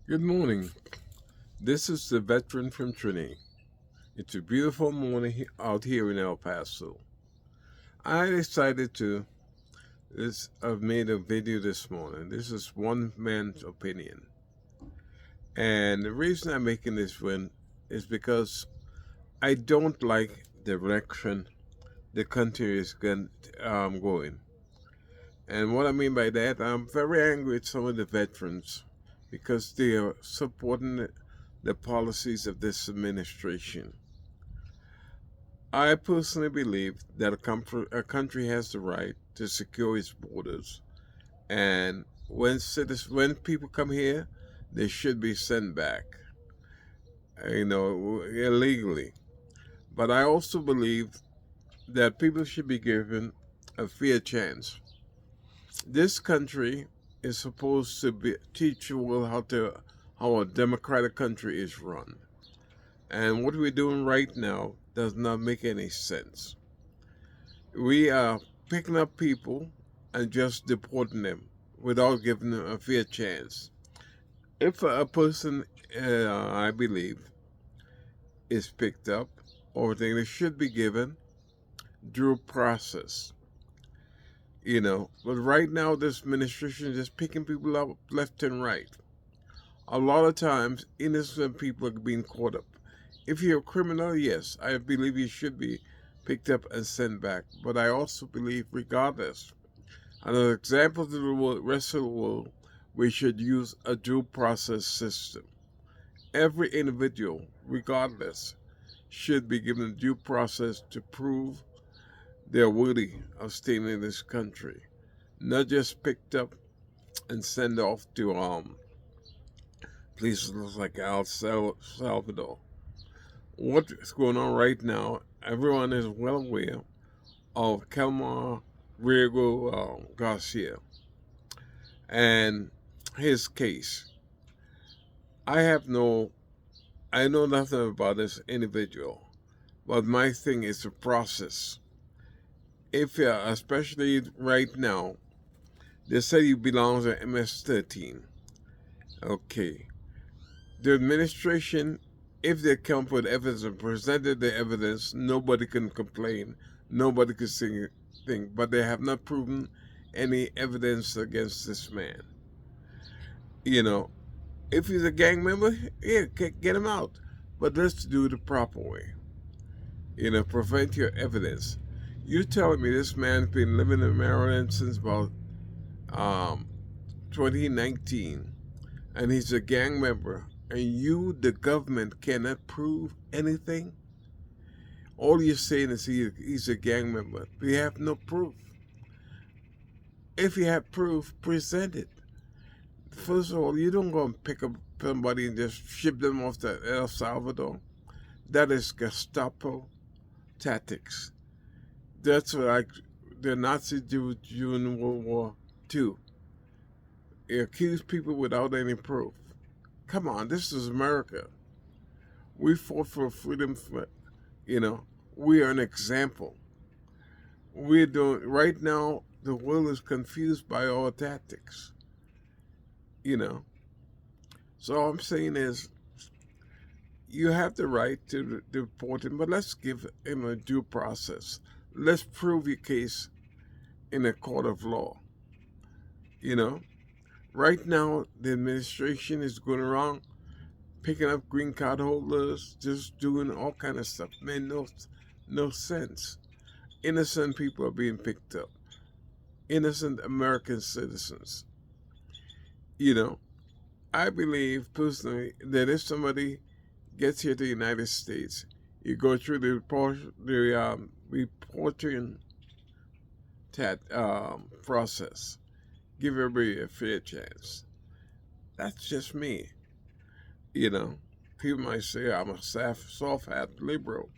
Good morning. This is the veteran from Trinity. It's a beautiful morning out here in El Paso. I decided to I've made a video this morning. This is one man's opinion. And the reason I'm making this one is because I don't like the direction the country is going. And what I mean by that, I'm very angry with some of the veterans because they are supporting the policies of this administration. I personally believe that a country has the right to secure its borders, and when people come here, they should be sent back, illegally. But I also believe that people should be given a fair chance. This country is supposed to teach the world how a democratic country is run, and what we're doing right now does not make any sense. We are picking up people and just deporting them without giving them a fair chance. If a person, I believe, is picked up, or they should be given due process. But right now this administration is just picking people up left and right. A lot of times, innocent people are being caught up. If you're a criminal, yes, I believe you should be picked up and sent back. But I also believe, regardless, and as examples of the rest of the world, we should use a due process system. Every individual, regardless, should be given due process to prove they're worthy of staying in this country, not just picked up and sent off to places like Salvador. What's going on right now? Everyone is well aware of Kelmar Riego Garcia and his case. I have no, I know nothing about this individual, but my thing is the process. If especially right now, they say he belongs to MS-13. Okay, the administration, if they come with evidence and presented the evidence, nobody can complain, nobody can say anything, but they have not proven any evidence against this man. You know, if he's a gang member, yeah, get him out. But let's do it the proper way. Prevent your evidence. You telling me this man's been living in Maryland since about um, 2019, and he's a gang member, and you, the government, cannot prove anything? All you're saying is he's a gang member. But you have no proof. If you have proof, present it. First of all, you don't go and pick up somebody and just ship them off to El Salvador. That is Gestapo tactics. That's like the Nazis do during World War II. They accuse people without any proof. Come on, this is America. We fought for freedom. You know, we are an example. We're doing right now. The world is confused by our tactics. You know, so all I'm saying is you have the right to deport him, but let's give him a due process. Let's prove your case in a court of law. You know, right now the administration is going around picking up green card holders, just doing all kind of stuff. Man, no sense. Innocent people are being picked up. Innocent American citizens. You know, I believe personally that if somebody gets here to the United States, you go through the reporting process. Give everybody a fair chance. That's just me. You know, people might say I'm a soft-hat liberal,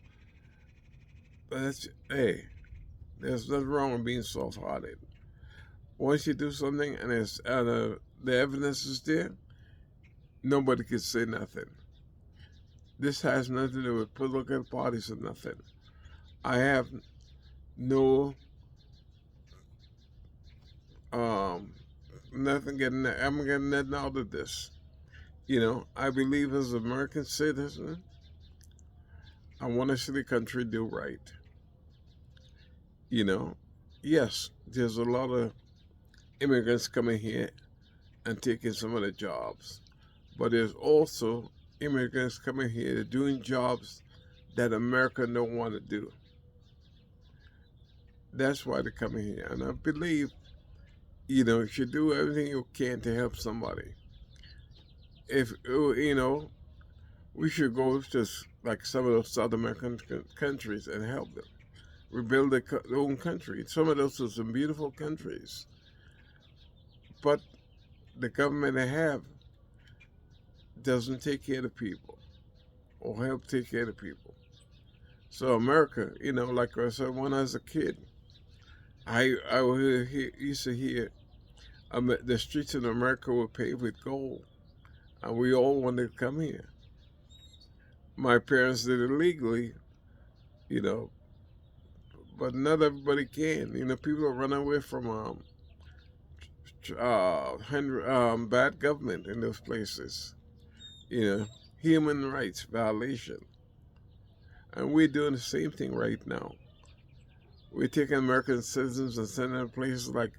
but there's nothing wrong with being soft-hearted. Once you do something and the evidence is there, nobody can say nothing. This has nothing to do with political parties or nothing. I have no um nothing getting I'm getting nothing out of this. I believe as an American citizen, I want to see the country do right. You know, yes, there's a lot of immigrants coming here and taking some of the jobs, but there's also immigrants coming here doing jobs that America don't want to do. That's why they're coming here, and I believe you should do everything you can to help somebody. If we should go to like some of those South American countries and help them rebuild their own country. Some of those are some beautiful countries, but the government they have doesn't take care of the people or help take care of the people. So America, like I said, when I was a kid, used to hear the streets in America were paved with gold, and we all wanted to come here. My parents did it legally, you know, but not everybody can. People are running away from bad government in those places. You know, human rights violation, and we're doing the same thing right now. We're taking American citizens and sending them to places like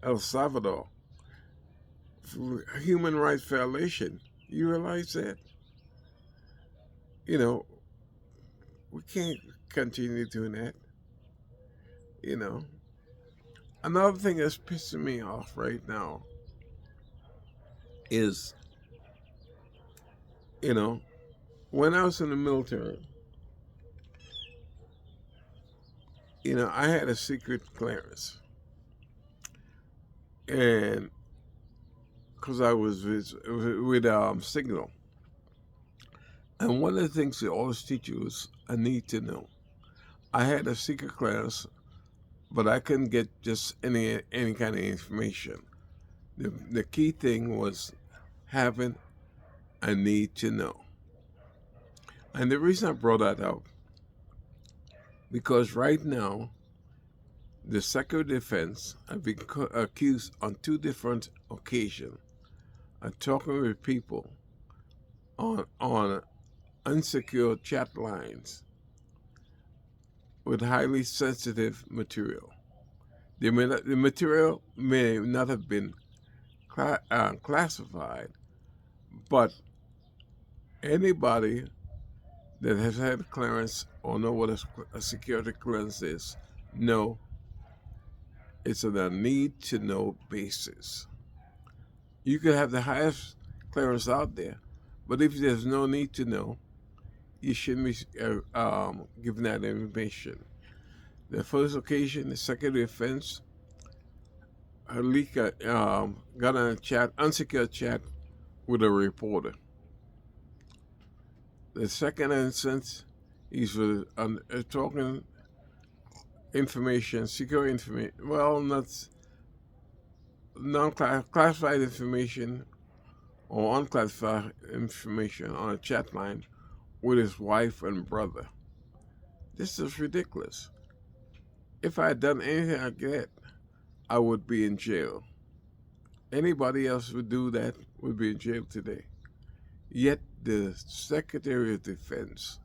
El Salvador for human rights violation. You realize that? You know, we can't continue doing that. You know, another thing that's pissing me off right now is, you know, when I was in the military, I had a secret clearance, and because I was with Signal, and one of the things they always teach you is a need to know. I had a secret clearance, but I couldn't get just any kind of information. The key thing was having a need to know. And the reason I brought that up, because right now, the Secretary of Defense have been accused on two different occasions of talking with people on unsecured chat lines with highly sensitive material. The material may not have been classified, but anybody that has had a clearance or know what a security clearance is know it's on a need to know basis. You could have the highest clearance out there, but if there's no need to know, you shouldn't be giving that information. The first occasion, the Secretary of Defense, Halika got on a chat, unsecured chat with a reporter. The second instance, he's talking information, secure information, well, not non-classified information or unclassified information on a chat line with his wife and brother. This is ridiculous. If I had done anything like that, I would be in jail. Anybody else would do that would be in jail today. Yet the Secretary of Defense,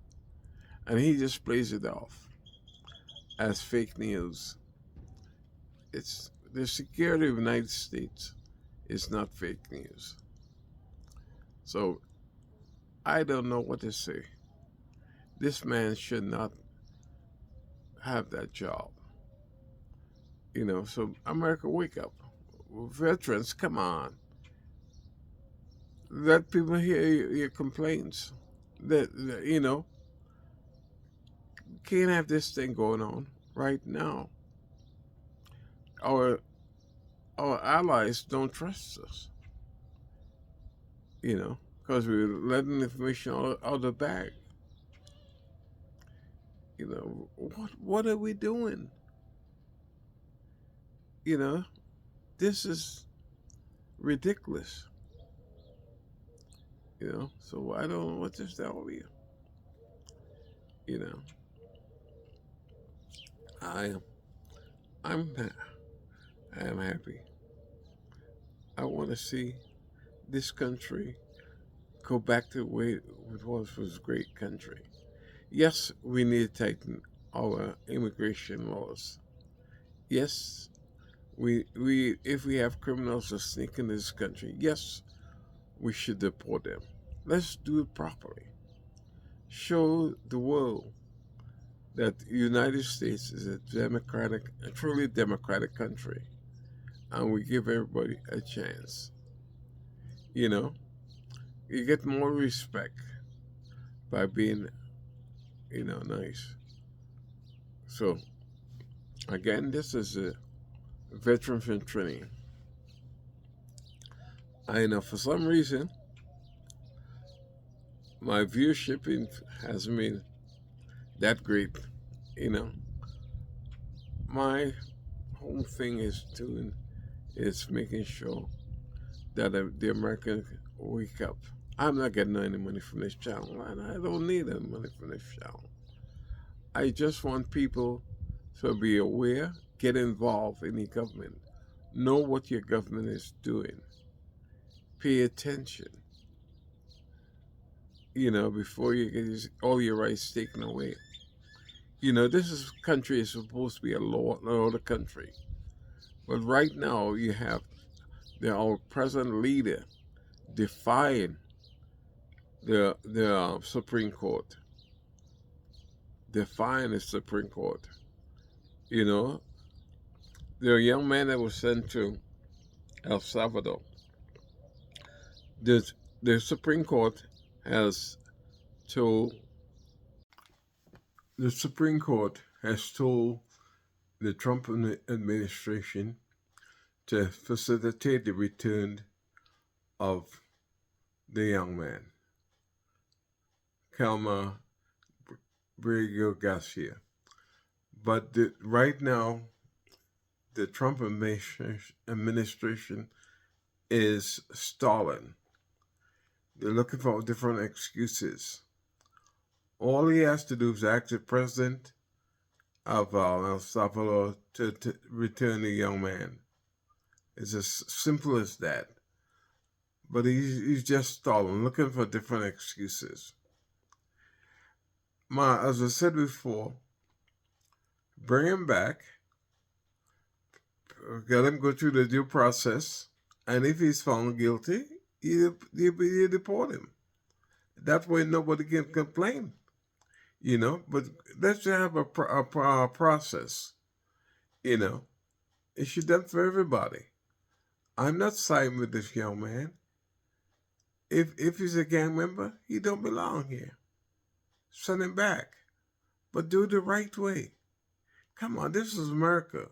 and he just plays it off as fake news. It's the security of the United States is not fake news. So I don't know what to say. This man should not have that job. So America, wake up. Veterans, come on. Let people hear your complaints. That can't have this thing going on right now. Our our allies don't trust us, because we're letting information out of the bag. What are we doing? You know, this is ridiculous. So I don't know what to tell you. You know, I I'm I am happy. I want to see this country go back to the way it was a great country. Yes, we need to tighten our immigration laws. Yes, we if we have criminals that sneak in this country, yes, we should deport them. Let's do it properly. Show the world that the United States is a truly democratic country, and we give everybody a chance. You know, you get more respect by being, nice. So, again, this is a veteran from training. I know for some reason my viewership hasn't been that great. You know, my whole thing is making sure that the American wake up. I'm not getting any money from this channel, and I don't need any money from this channel. I just want people to be aware, get involved in the government, know what your government is doing, pay attention, before you get all your rights taken away. This country is supposed to be a law and order country. But right now, you have our present leader defying the Supreme Court, defying the Supreme Court. The young man that was sent to El Salvador, the Supreme Court has told the Supreme Court has told the Trump administration to facilitate the return of the young man, Calma Briego Garcia. But right now, the Trump administration is stalling. They're looking for different excuses. All he has to do is ask the president of El Salvador to return the young man. It's as simple as that. But he's just stalling, looking for different excuses. As I said before, bring him back, get him go through the due process, and if he's found guilty, you deport him. That way nobody can complain, But let's have a process, It should be done for everybody. I'm not siding with this young man. If he's a gang member, he don't belong here. Send him back. But do it the right way. Come on, this is America.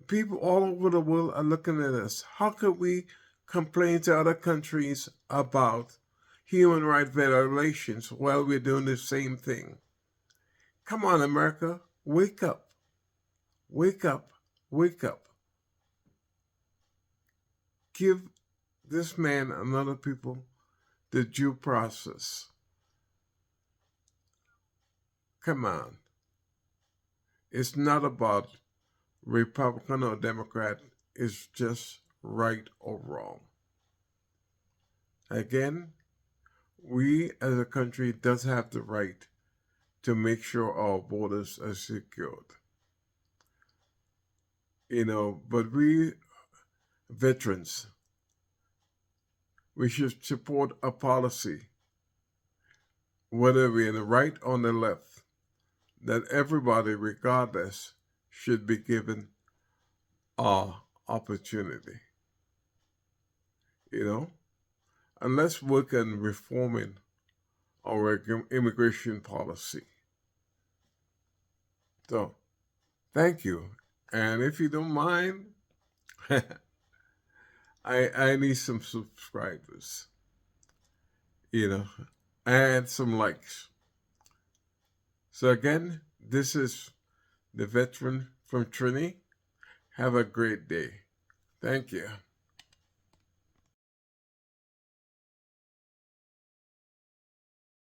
People all over the world are looking at us. How could we complain to other countries about human rights violations while we're doing the same thing? Come on, America. Wake up. Wake up. Wake up. Give this man and other people the due process. Come on. It's not about Republican or Democrat. It's just right or wrong. Again, we as a country does have the right to make sure our borders are secured. But we veterans, we should support a policy, whether we're in the right or on the left, that everybody, regardless, should be given an opportunity. And let's work on reforming our immigration policy. So, thank you. And if you don't mind, I need some subscribers, and some likes. So again, this is the veteran from Trini. Have a great day. Thank you.